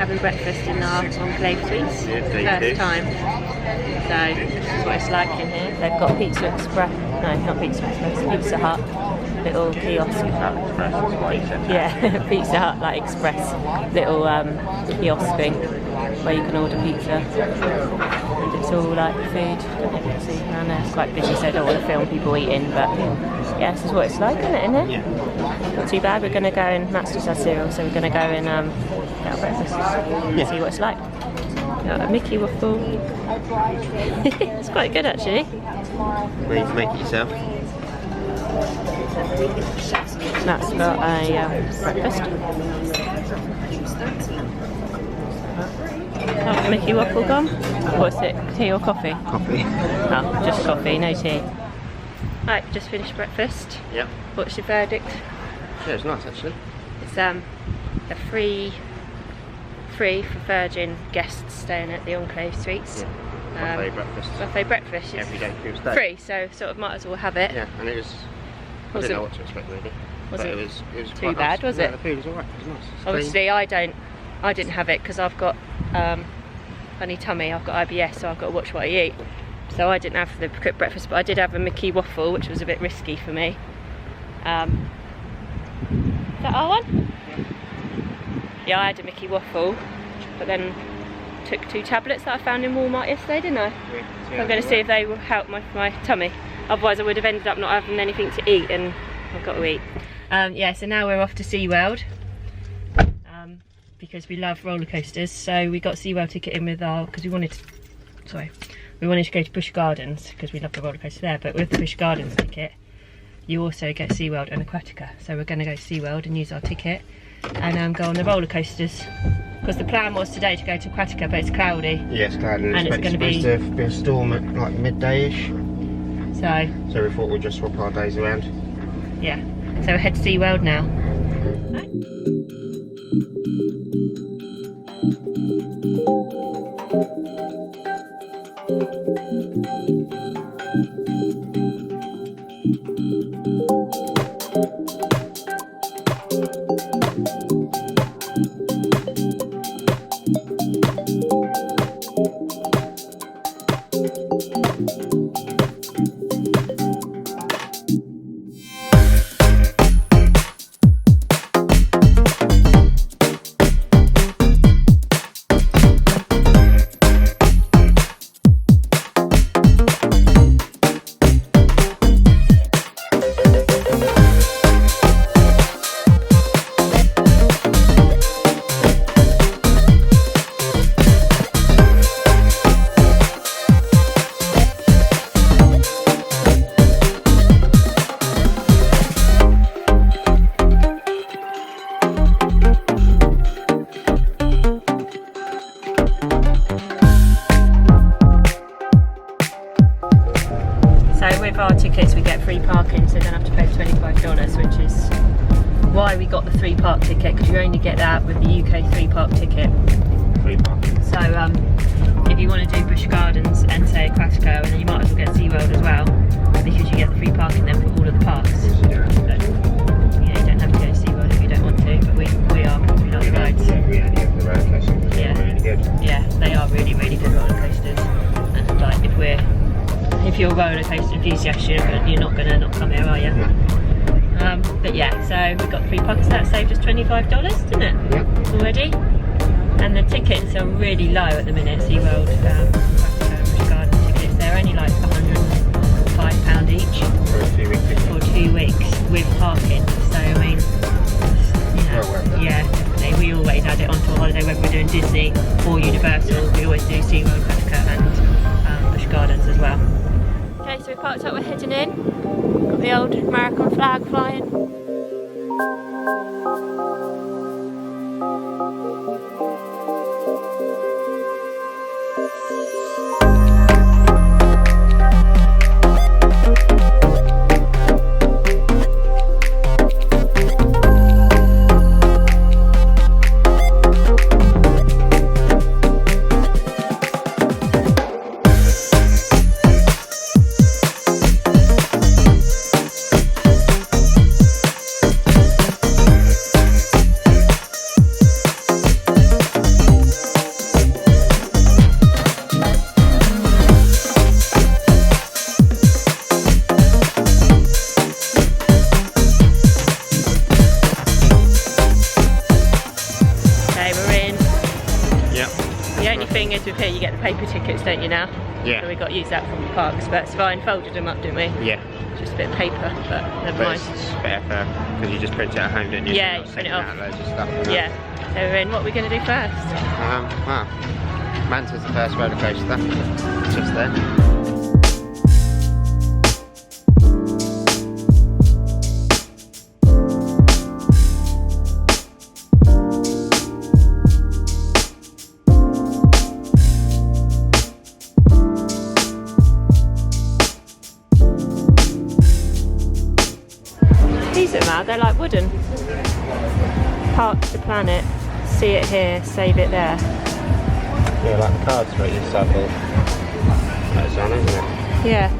having breakfast in our enclave suites. Yeah, first time. So this is what it's like in here. They've got Pizza Express, no, not Pizza Express, Pizza Hut, little kiosk. Yeah, Pizza Hut, like express, little kiosk thing where you can order pizza. And it's all like food. See, I know it's quite busy, so I don't want to film people eating, but yeah, this is what it's like, isn't it, in here? Yeah. Not too bad. We're going to go and Matt's just had cereal, so we're going to go and get our breakfast and see what it's like. Got a Mickey waffle. It's quite good actually. Well, you can make it yourself. Matt's got a breakfast. Oh, Mickey waffle gone? What's it? Tea or coffee? Coffee. Oh, just coffee, no tea. Right, just finished breakfast. Yep. What's your verdict? Yeah, it's nice actually. It's a free for Virgin guests staying at the Enclave Suites. Yeah. Buffet breakfast. Buffet breakfast. It's every day through stay. Free, so sort of might as well have it. Yeah, and it was. I didn't know what to expect really. Was but it? It was Too quite bad, nice. was Yeah, it? the food was alright. It was nice. It's Obviously, I didn't have it because I've got funny tummy. I've got IBS, so I've got to watch what I eat. So I didn't have the cooked breakfast, but I did have a Mickey waffle, which was a bit risky for me. Is that our one? Yeah, I had a Mickey waffle, but then took 2 tablets that I found in Walmart yesterday, didn't I? Yeah, I'm going to see if they will help my tummy. Otherwise I would have ended up not having anything to eat, and I've got to eat. Yeah, so now we're off to Seaworld because we love roller coasters. So we got Seaworld ticket in with our, because we wanted to go to Busch Gardens because we love the roller coaster there. But with the Busch Gardens ticket, you also get Seaworld and Aquatica. So we're going to go to Seaworld and use our ticket and go on the roller coasters. Because the plan was today to go to Aquatica, but it's cloudy. Yeah, it's cloudy, and it's going to be a storm at like midday-ish. So we thought we'd just swap our days around. Yeah, so we'll head to Seaworld now. Right. With our tickets we get free parking, so we don't have to pay $25, which is why we got the 3 park ticket, because you only get that with the UK 3 park ticket. Free parking. So if you want to do Busch Gardens and say Aquatica, and then you might as well get Seaworld as well, because you get the free parking then for all of the parks. So, you don't have to go to Seaworld if you don't want to, but we love the rides. Yeah, we only have the roller coasters. Yeah. Really good. Yeah, they are really, really good roller coasters. And like if you're a roller coaster enthusiast, you're not going to not come here, are you? No. But yeah, so we got the free parking, so that saved us $25, didn't it? Yep. Already. And the tickets are really low at the minute. SeaWorld Busch Garden tickets, they're only like £105 each For a 2-week ticket. for 2 weeks with parking. So I mean, yeah, definitely. We always add it onto a holiday, whether we're doing Disney or Universal. We always do SeaWorld, Aquatica and Busch Gardens as well. Okay, so we parked up, we're heading in. Got the old American flag flying. thing is with here, you get the paper tickets, don't you now? Yeah. So we got to use that from the parks, but it's fine. Folded them up, didn't we? Yeah. Just a bit of paper, but never But mind. it's better because you just print it at home, don't you? Yeah, You're not you print it sending off. out loads of stuff. Yeah. So we're in. What are we going to do first? Well, Manta's the first roller coaster. Just there. These are mad. They're like wooden. Park the planet. See it here. Save it there. Yeah, like the cards where you circle. That's on, isn't it? Yeah.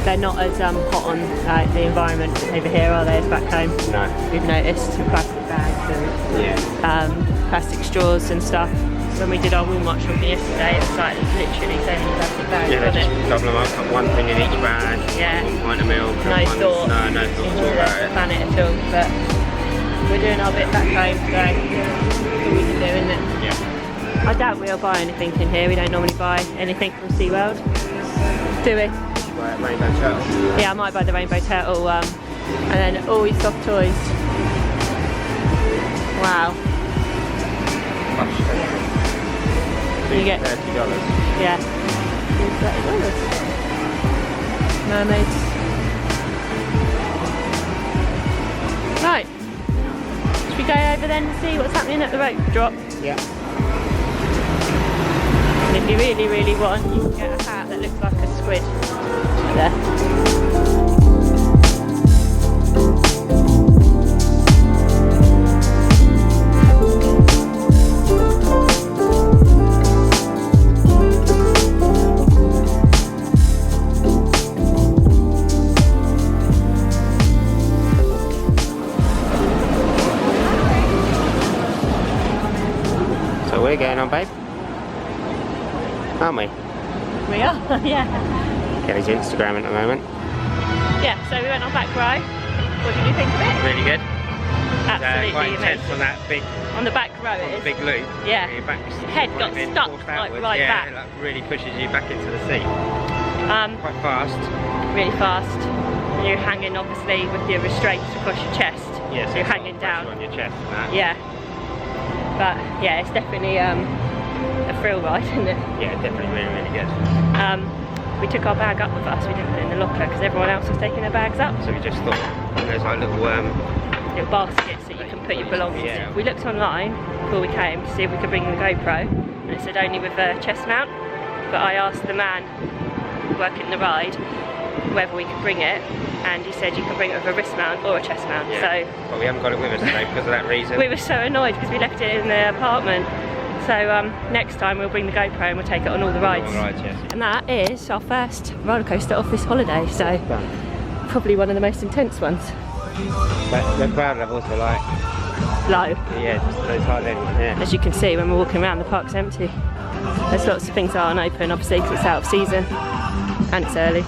They're not as hot on the environment over here, are they, as back home? No. We've noticed plastic bags and Yeah. plastic straws and stuff. When we did our Walmart shopping yesterday, it was like literally so many plastic bags, Yeah, they wasn't just it? double them up, put one thing in each bag. Yeah. One pint of milk. No and one, thought No thought into at all about the it. planet at all, but we're doing our bit back home, so that's all we can do, isn't it? Yeah. I doubt we'll buy anything in here. We don't normally buy anything from Seaworld, do we? Right, Rainbow Turtle. Yeah, I might buy the Rainbow Turtle and then all your soft toys. Wow. You get $30. yeah, $30. Mermaids. Right. Should we go over then and see what's happening at the rope drop? Yeah. And if you really, really want, you can get a hat that looks like a squid. There. So we're going on, babe. Aren't we? We are, yeah. Kelly's Instagram at the moment. Yeah, so we went on back row. What did you think of it? Really good. Absolutely Quite intense amazing. on that big, On the back row it is. big loop. Yeah. Your back Head got being stuck, forced like, outwards. right yeah, back. it like, really pushes you back into the seat. Quite fast. Really fast. And you're hanging obviously with your restraints across your chest. Yeah, so you're it's got hanging pressure down. on your chest and that. Yeah. But yeah, it's definitely a thrill ride, isn't it? Yeah, definitely really, really good. We took our bag up with us, we didn't put it in the locker because everyone else was taking their bags up. So we just thought there's like little Little baskets that you can put your belongings Yeah. in. We looked online before we came to see if we could bring the GoPro, and it said only with a chest mount. But I asked the man working the ride whether we could bring it, and he said you can bring it with a wrist mount or a chest mount. Yeah. So But we haven't got it with us today because of that reason. we were so annoyed because we left it in the apartment. So next time we'll bring the GoPro and we'll take it on all the rides. All right, yes. And that is our first roller coaster of this holiday, so probably one of the most intense ones. But the crowd levels are like, Low. yeah, there's hardly any. Yeah. As you can see when we're walking around, the park's empty. There's lots of things that aren't open, obviously, because it's out of season and it's early.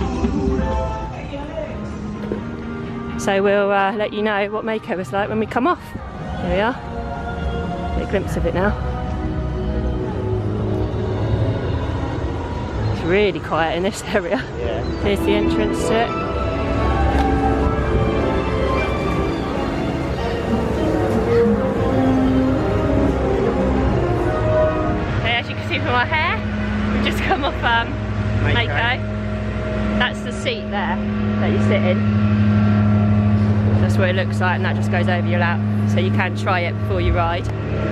So we'll let you know what Mako was like when we come off. Here we are. Get a glimpse of it now. It's really quiet in this area. Yeah. Here's the entrance to it. Okay, as you can see from our hair, we've just come off Mako. That's the seat there that you sit in. That's what it looks like, and that just goes over your lap, so you can try it before you ride.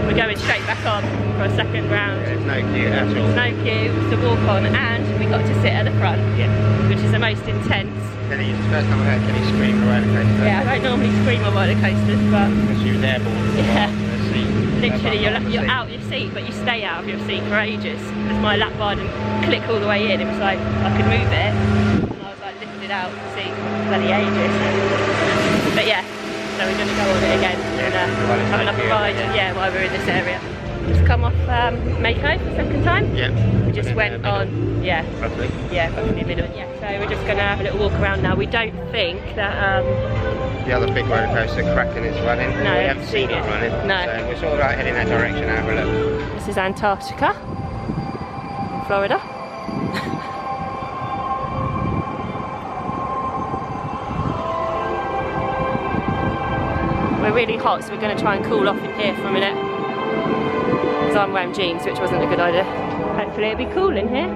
We're going straight back on for a second round. There's no queue at all. No queue, it's a walk on, and we got to sit at the front, Yeah. which is the most intense. Kenny, it's the first time I heard Kenny scream for roller coaster. Yeah, I don't normally scream on roller coasters, but Because she was airborne. Yeah. The seat. literally Her bum on the you're seat. out your seat, but you stay out of your seat for ages. Because my lap bar didn't click all the way in, it was like I could move it, and I was like lifted out of the seat for bloody ages. But yeah, so we're going to go on it again and While it's have no another queue, ride. yeah. Yeah, while we're in this area. Just come off Mako for the second time. Yeah. We just went on, yeah. Roughly. Yeah, roughly middle. Yeah, so we're just going to have a little walk around now. We don't think that the other big roller coaster, Kraken, is running. No, we haven't seen it running. No. So we're sort of like heading that direction to have a look. This is Antarctica, Florida. We're really hot, so we're going to try and cool off in here for a minute. Because I'm wearing jeans, which wasn't a good idea. Hopefully it'll be cool in here.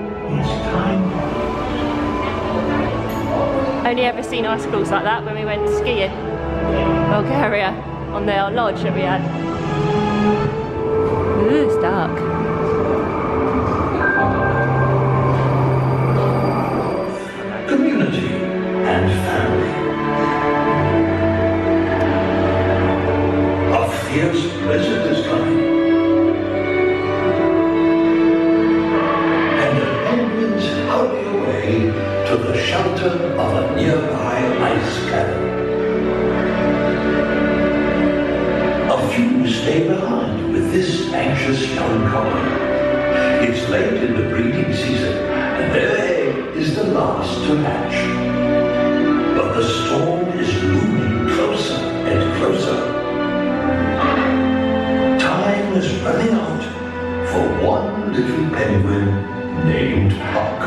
Only ever seen icicles like that when we went skiing in Bulgaria on the lodge that we had. Ooh, it's dark. Community and family. A fierce blizzard is coming. And the penguins hurry away to the shelter of a nearby ice cabin. A few stay behind with this anxious young couple. It's late in the breeding season, and their egg is the last to hatch. But the storm is looming closer and closer. Time is running out for one little penguin named Puck.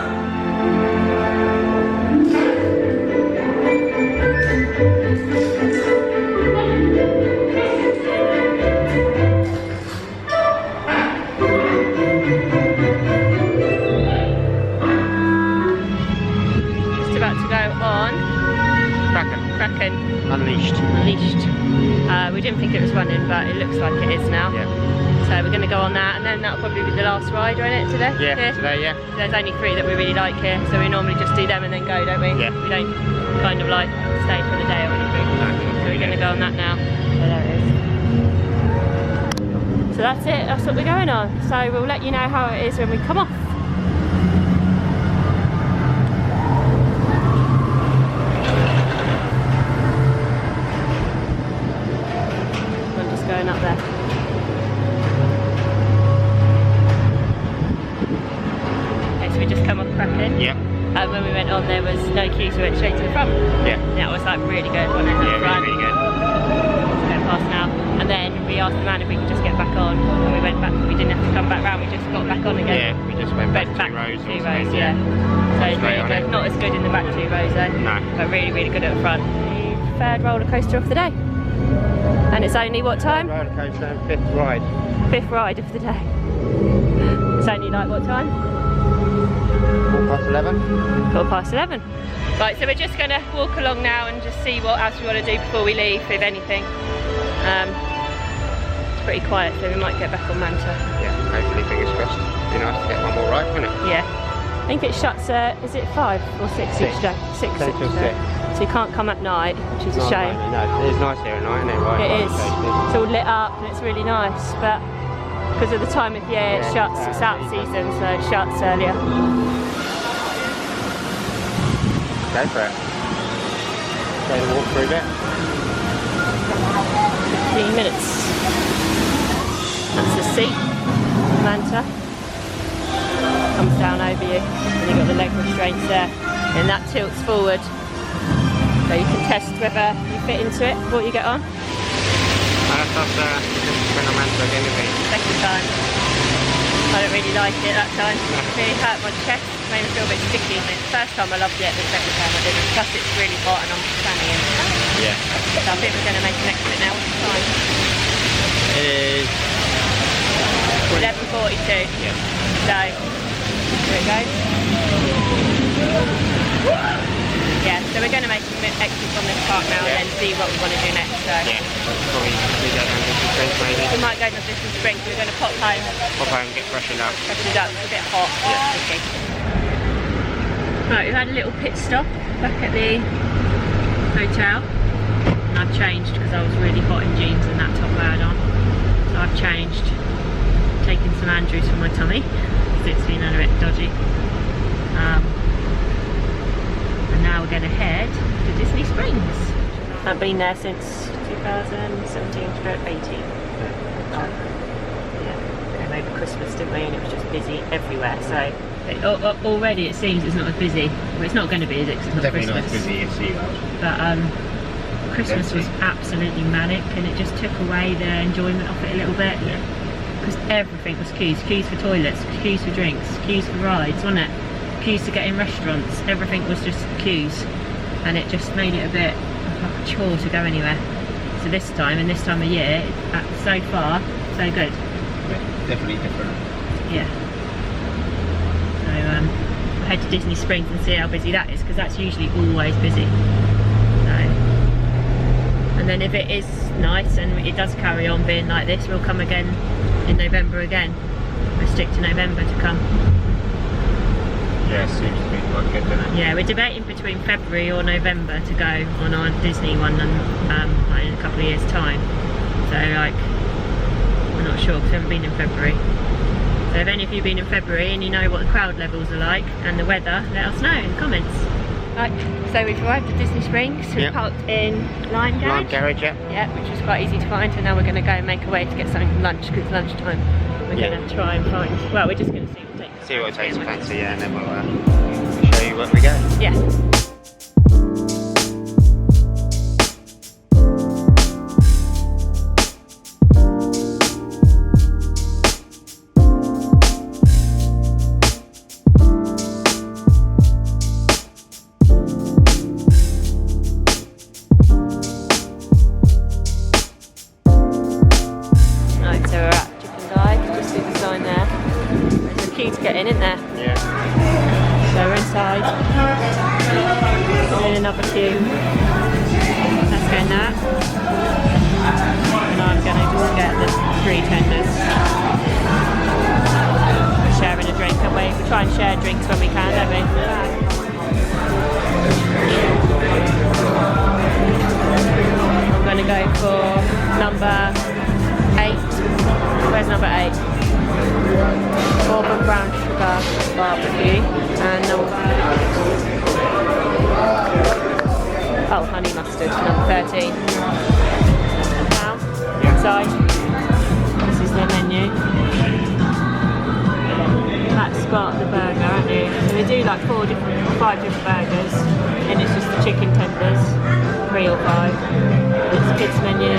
Kraken Unleashed. We didn't think it was running, but it looks like it is now. Yeah. So we're going to go on that, and then that'll probably be the last ride, won't it, today? Yeah, here? today, yeah. There's only 3 that we really like here, so we normally just do them and then go, don't we? Yeah. We don't kind of like stay for the day or anything. No, So we're going to go on that now. So there it is. So that's it, that's what we're going on. So we'll let you know how it is when we come off. Going up there. Okay, so we just come off Kraken. Yeah. And when we went on, there was no queue, so we went straight to the front. Yeah. That was like really good, wasn't it? Yeah, really good. It's going past now. And then we asked the man if we could just get back on, and we went back. We didn't have to come back round. We just got back on again. Yeah, we just went back 2 rows. 2 rows, yeah. So it's really good. Not as good in the back 2 rows though. No. But really, really good at the front. The 3rd roller coaster of the day. And it's only what time? Roller coaster, 5th ride. 5th ride of the day. It's only like what time? 11:15. 11:15. Right, so we're just going to walk along now and just see what else we want to do before we leave, if anything. It's pretty quiet, so we might get back on Manta. Yeah, hopefully, fingers crossed. Be nice to get one more ride, wouldn't it? Yeah. I think it shuts at, is it 5 or 6 each day? 6 10 each till day. 6. So you can't come at night, which is a shame. No, it is nice here at night, isn't it? Right, It is. It's all lit up and it's really nice, but because of the time of year it shuts, it's out of season, so it shuts earlier. Go for it. Go to walk through a bit. 15 minutes. That's the seat, Manta. Comes down over you, and you've got the leg restraints there, and that tilts forward. So you can test whether you fit into it before you get on. That's when I'm Manta again, isn't it? Second time. I don't really like it that time. It really hurt my chest, made me feel a bit sticky. And the first time I loved it, the second time I didn't. Plus it's really hot and I'm standing in. Yeah. So I think we're going to make an exit now. What's the time? It is 11:42. Yeah. So, here it goes. Yeah, so we're going to make an exit from this park now and then see what we want to do next. So. Yeah, probably go down to DisneySprings maybe. We might go to DisneySprings. We're going to pop home. Pop home and get freshened up. Freshened up. It's a bit hot. Yeah. Okay. Right, we've had a little pit stop back at the hotel. And I've changed because I was really hot in jeans and that top I had on. So I've changed. Taken some Andrews for my tummy. It's been a bit dodgy. And now we're going to head to DisneySprings. I've been there since 2017-18. Yeah, we came over Christmas, didn't we? And it was just busy everywhere. So already it seems it's not as busy. Well, it's not going to be, is it? 'Cause it's not Definitely Christmas. not as busy as Seaworld. But Christmas was absolutely manic, and it just took away the enjoyment of it a little bit. Because everything was queues for toilets, queues for drinks, queues for rides, wasn't it? Queues to get in restaurants, everything was just queues. And it just made it a bit like a chore to go anywhere. So this time, and this time of year, so far, so good. Definitely different. Yeah. So we'll head to DisneySprings and see how busy that is, because that's usually always busy. So, and then if it is nice and it does carry on being like this, we'll come again in November again. We'll stick to November to come. Yeah, it seems to be quite good, doesn't it? Yeah, we're debating between February or November to go on our Disney one, and like in a couple of years' time. So like, we're not sure because we haven't been in February. So if any of you have been in February and you know what the crowd levels are like and the weather, let us know in the comments. Right, so we've arrived at DisneySprings. We've parked in Lime Garage. Lime Garage, yeah. Yeah, which was quite easy to find, and now we're going to go and make a way to get something for lunch because it's lunchtime. We're going to try and find, well, we're just going to see what takes a fancy, yeah, and then we'll show you where we go. Yeah. Isn't there? Yeah. So we're inside. And then another queue. That's going that. And I'm going to just get the 3 tenders. We're sharing a drink, aren't we? We try and share drinks when we can, don't we? I'm going to go for number 8. Where's number 8? Bourbon brown sugar barbecue and honey mustard, number 13. Now, inside, this is their menu. That's got the burger, haven't you? So we do like 5 different burgers, and it's just the chicken tenders, 3 or 5. It's kids menu,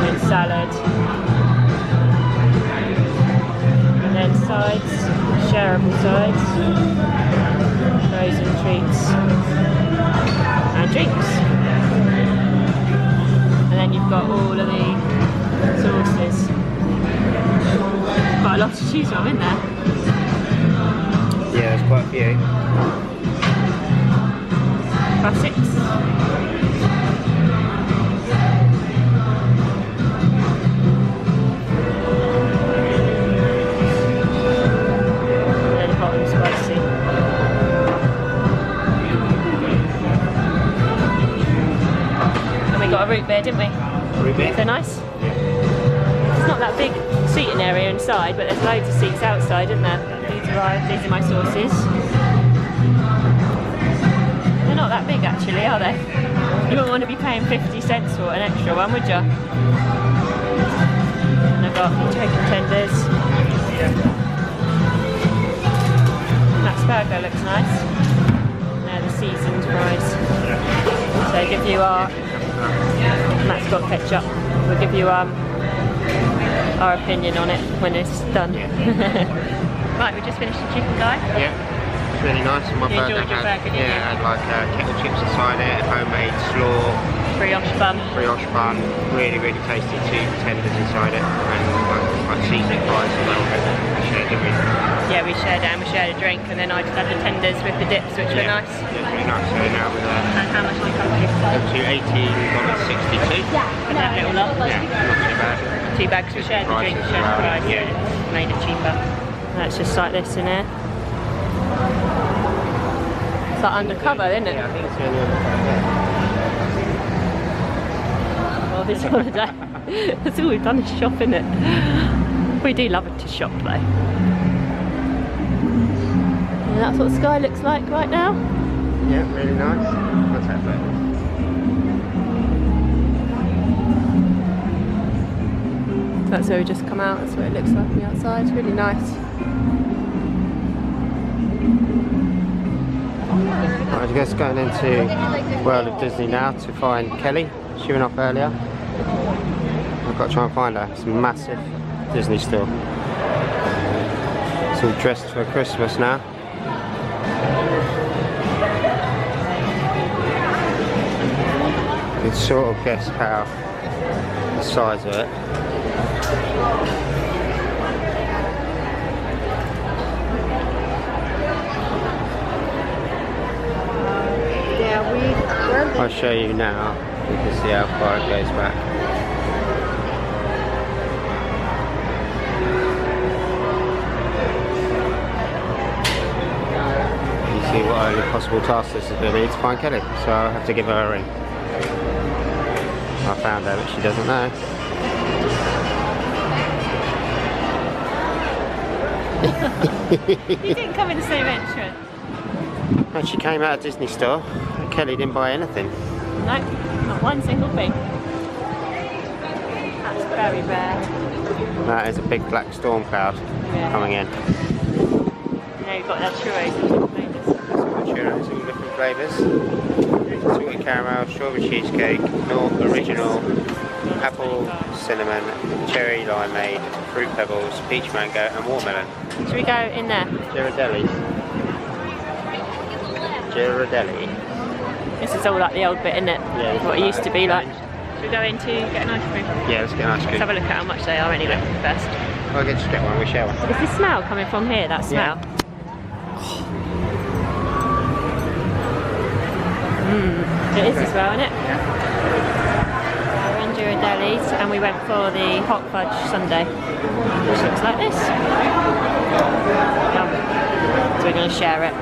then salad. Then sides, shareable sides, frozen treats, and drinks. And then you've got all of the sauces. Quite a lot to choose from, isn't there? Yeah, there's quite a few. Classics. Got a root beer, didn't we? Root beer. They're nice. Yeah. It's not that big seating area inside, but there's loads of seats outside, isn't there? These are my sauces. They're not that big actually, are they? You wouldn't want to be paying 50 cents for an extra one, would you? And I've got chicken tenders. That burger looks nice. And they're the seasoned fries. So give you our... Matt's got ketchup. We'll give you our opinion on it when it's done. Yeah. Right, we just finished the chicken guy. Yeah, it's really nice. And my burger had like kettle chips inside it, homemade slaw, brioche bun, really tasty. 2 tenders inside it, and like seasoned fries as well. We shared, didn't we? Yeah, we shared it, and we shared a drink, and then I just had the tenders with the dips, which were nice. Yeah, really nice. So now we're and how much did it cost you? 280, we got it 62. And that little lot? Yeah, not too bad. Too bad because we shared the drink, shared the fries, yeah. Made it cheaper. That's just like this in here. It's like undercover, isn't it? Yeah, I think it's the only undercover. Well, this holiday, that's all we've done is shop, isn't it? We do love it to shop though. And that's what the sky looks like right now. Yeah, really nice. I'll take that. That's where we just come out, that's what it looks like from the outside. It's really nice. Right, I guess going into World of Disney now to find Kelly. She went off earlier. I've got to try and find her. It's a massive Disney store. It's all dressed for Christmas now. You can sort of guess how the size of it. I'll show you now. You can see how far it goes back. You see what only possible task this is going to be to find Kelly. So I'll have to give her a ring. I found her, but she doesn't know. You didn't come in the same entrance. And she came out of Disney store. Kelly didn't buy anything. No, not one single thing. That's very rare. That is a big black storm cloud coming in. Now you've got that churros in different flavours. Churros in different flavours. Salted caramel, strawberry cheesecake, original, apple, cinnamon, cherry limeade, fruit pebbles, peach mango and watermelon. Should we go in there? GHIRARDELLI. GHIRARDELli. This is all like the old bit, isn't it? Yeah. What it used to be like. Should we go in to get an ice cream? Yeah, let's get an ice cream. Let's have a look at how much they are anyway first. I'll just get one, we share one. Is the smell coming from here, that smell? It is as well, isn't it? Yeah. We're in GHIRARDELLI's and we went for the hot fudge sundae, which looks like this. Yum. So we're going to share it.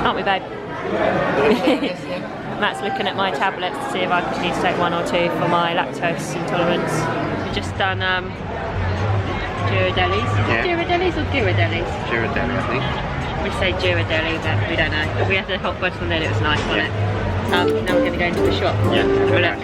Aren't we, babe? Matt's looking at my tablets to see if I could need to take one or two for my lactose intolerance. We've just done GHIRARDELLI's. Yeah. GHIRARDELLI's or GHIRARDELli's? GHIRARDELLI, I think. We say GHIRARDELLI, but we don't know. But we had the hot fudge one there, it was nice, wasn't it? Now we're going to go into the shop. Yeah, have a go look.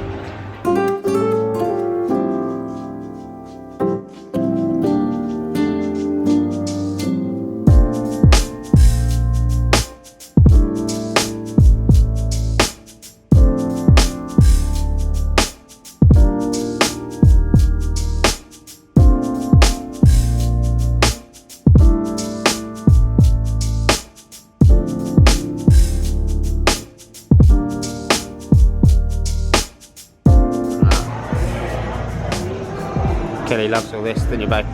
Kelly loves all this, didn't you, babe?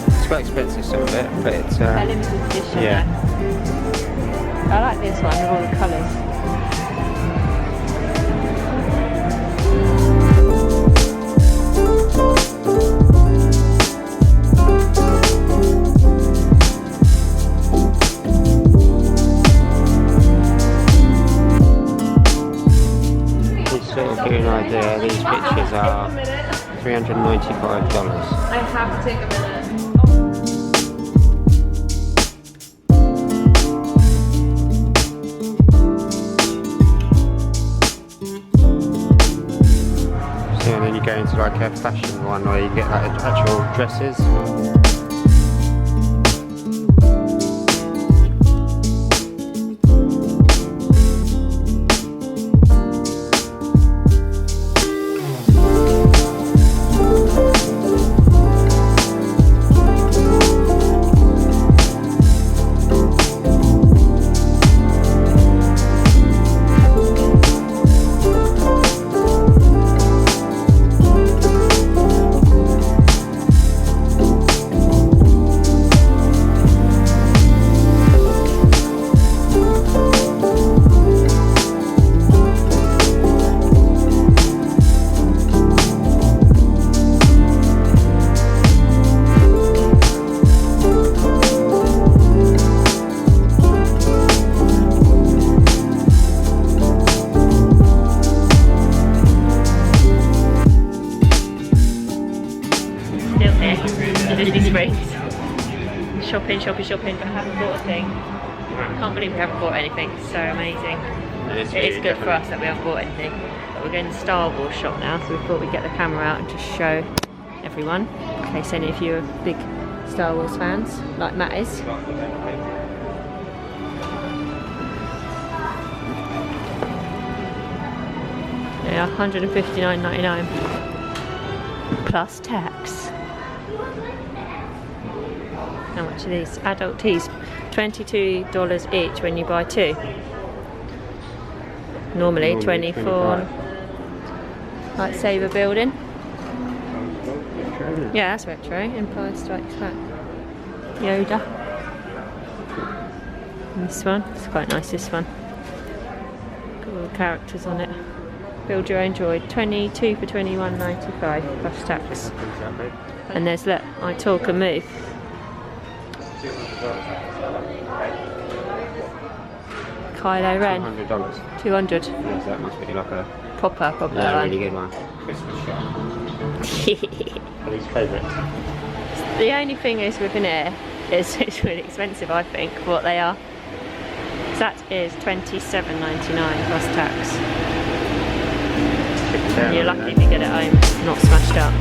It's quite expensive, some of it, but it's A limited edition. yeah. I like this one with all the colours. Sort of give you an idea, these pictures are $395. I have to take a minute. So and then you go into like a fashion one where you get like actual dresses. DisneySprings. Shopping, shopping, shopping, but I haven't bought a thing. I can't believe we haven't bought anything. So amazing. It is good for us that we haven't bought anything. but we're going to the Star Wars shop now, so we thought we'd get the camera out and just show everyone, in case any of you are big Star Wars fans, like Matt is. They are $159.99 plus tax. How much are these? Adult tees, $22 each when you buy 2. Normally 24. Lightsaber building. Yeah, that's retro. Empire Strikes Back. Yoda. And this one, it's quite nice, this one. Got all the characters on it. Build your own droid, 22 for $21.95 plus tax. And there's, look, I talk and move. Kylo Ren. $200. 200. Yes, that must be like a Proper really good one. Christmas shop. Are these favourites? The only thing is with an air is it's really expensive, I think, for what they are. So that is $27.99 plus tax. You're lucky if you get it home, not smashed up.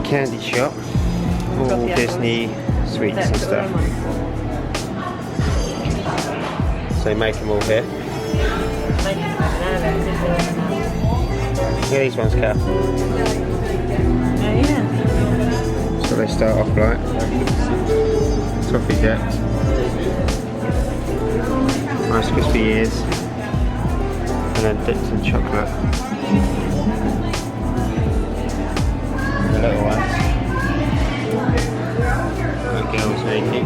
Candy shop, all Disney sweets and stuff. So they make them all here. Yeah, these ones, Kat. Oh yeah. So they start off like toffee jet, nice crispy ears, and then dipped in chocolate. The little ones. The girls making.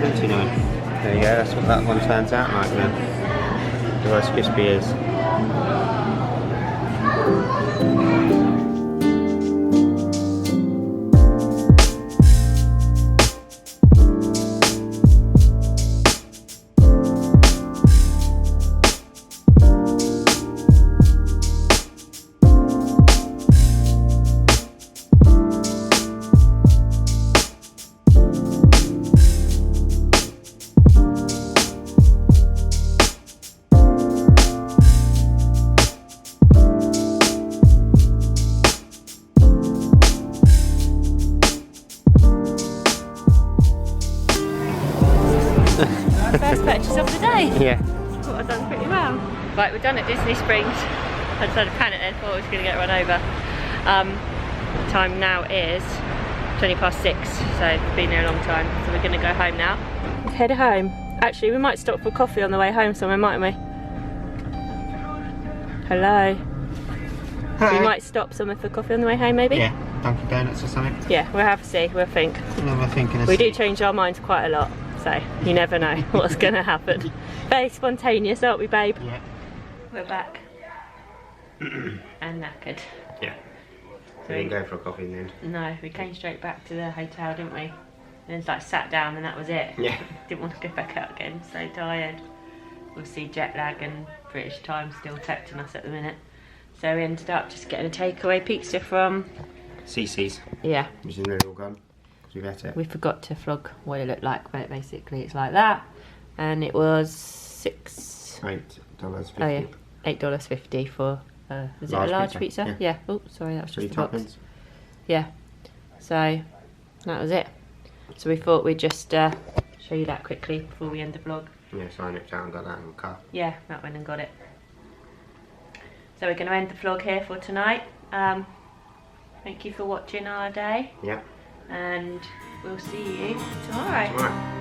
$4.29. There you go, that's what that one turns out like then. The Rice Krispies. First purchase of the day. Yeah. Thought I'd done pretty well. Right, we're done at DisneySprings. I decided to panic then, thought I was going to get run over. The time now is 6:20, so it's been there a long time. So we're going to go home now. Head home. Actually, we might stop for coffee on the way home somewhere, mightn't we? Hello. Hi. We might stop somewhere for coffee on the way home, maybe? Yeah, Dunkin' Donuts or something. Yeah, we'll have a see, we'll think. Never thinking of We do change our minds quite a lot, so you never know what's going to happen. Very spontaneous, aren't we, babe? Yeah. We're back. And knackered. Yeah. We didn't go for a coffee in the end. No, we came straight back to the hotel, didn't we? And it's like sat down and that was it. Yeah. Didn't want to go back out again, so tired. We'll see jet lag and British time still affecting us at the minute. So we ended up just getting a takeaway pizza from... CC's. Yeah. Which is nearly all gone. Because we've ate it. We forgot to vlog what it looked like, but basically it's like that. And it was $8.50. Oh yeah, $8.50 for, is it a large pizza? Yeah. Oh, sorry, that was just the box. Yeah. So, that was it. So we thought we'd just show you that quickly before we end the vlog. Yeah, so I nipped out and got that in the car. Yeah, Matt went and got it. So we're going to end the vlog here for tonight. Thank you for watching our day. Yeah. And we'll see you tomorrow.